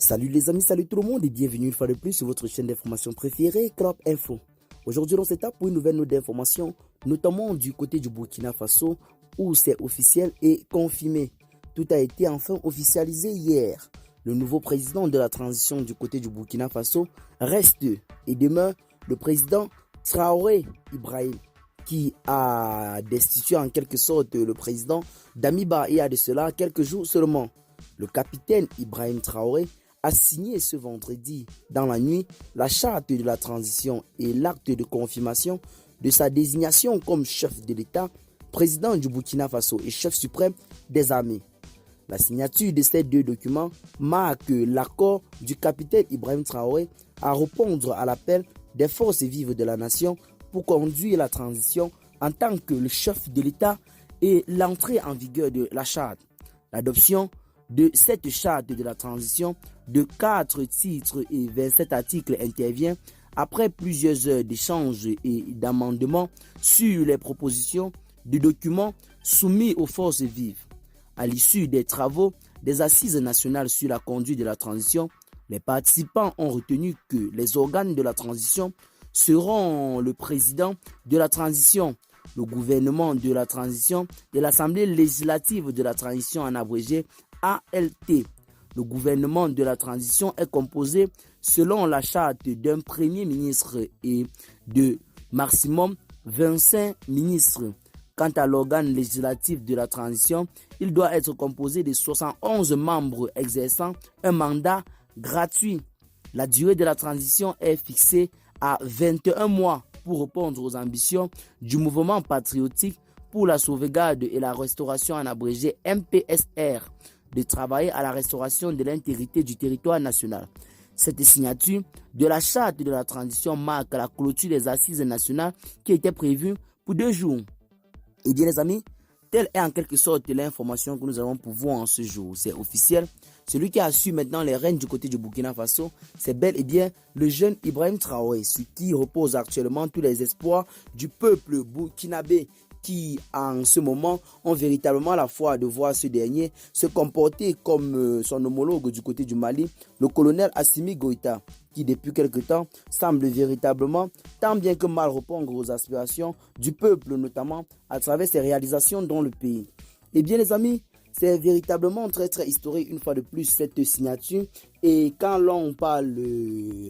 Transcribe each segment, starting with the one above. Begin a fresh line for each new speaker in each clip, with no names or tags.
Salut les amis, salut tout le monde et bienvenue une fois de plus sur votre chaîne d'information préférée, Crop Info. Aujourd'hui, on s'étape pour une nouvelle note d'information, notamment du côté du Burkina Faso, où c'est officiel et confirmé. Tout a été enfin officialisé hier. Le nouveau président de la transition du côté du Burkina Faso reste et demeure le président Traoré Ibrahim, qui a destitué en quelque sorte le président Damiba il y a de cela quelques jours seulement. Le capitaine Ibrahim Traoré a signé ce vendredi dans la nuit la charte de la transition et l'acte de confirmation de sa désignation comme chef de l'État, président du Burkina Faso et chef suprême des armées. La signature de ces deux documents marque l'accord du capitaine Ibrahim Traoré à répondre à l'appel des forces vives de la nation pour conduire la transition en tant que le chef de l'État et l'entrée en vigueur de la charte. L'adoption de cette charte de la transition de 4 titres et 27 articles intervient après plusieurs heures d'échanges et d'amendements sur les propositions de documents soumis aux forces vives. À l'issue des travaux des assises nationales sur la conduite de la transition, les participants ont retenu que les organes de la transition seront le président de la transition, le gouvernement de la transition et l'Assemblée législative de la transition en abrégé ALT. Le gouvernement de la transition est composé selon la charte d'un premier ministre et de maximum 25 ministres. Quant à l'organe législatif de la transition, il doit être composé de 71 membres exerçant un mandat gratuit. La durée de la transition est fixée à 21 mois pour répondre aux ambitions du mouvement patriotique pour la sauvegarde et la restauration en abrégé MPSR, de travailler à la restauration de l'intégrité du territoire national. Cette signature de la charte de la transition marque la clôture des assises nationales qui étaient prévues pour 2 jours. Et bien les amis, telle est en quelque sorte l'information que nous avons pour vous en ce jour. C'est officiel. Celui qui a su maintenant les rênes du côté du Burkina Faso, c'est bel et bien le jeune Ibrahim Traoré, sur qui repose actuellement tous les espoirs du peuple burkinabé, qui en ce moment ont véritablement la foi de voir ce dernier se comporter comme son homologue du côté du Mali, le colonel Assimi Goïta, qui depuis quelque temps semble véritablement tant bien que mal répondre aux aspirations du peuple, notamment à travers ses réalisations dans le pays. Eh bien les amis, c'est véritablement très historique une fois de plus cette signature, et quand l'on parle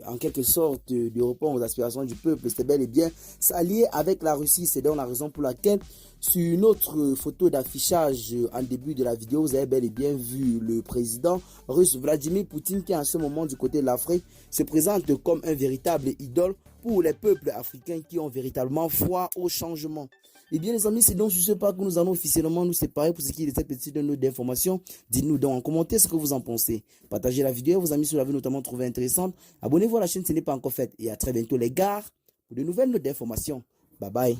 en quelque sorte de répondre aux aspirations du peuple, c'est bel et bien s'allier avec la Russie. C'est donc la raison pour laquelle sur une autre photo d'affichage en début de la vidéo, vous avez bel et bien vu le président russe Vladimir Poutine qui en ce moment du côté de l'Afrique se présente comme un véritable idole pour les peuples africains qui ont véritablement foi au changement. Eh bien les amis, c'est donc sur ce pas que nous allons officiellement nous séparer pour ce qui est de cette petite note d'information. Dites-nous donc en commentaire ce que vous en pensez. Partagez la vidéo, vos amis si vous l'avez notamment trouvé intéressante. Abonnez-vous à la chaîne si ce n'est pas encore fait. Et à très bientôt les gars pour de nouvelles notes d'information. Bye bye.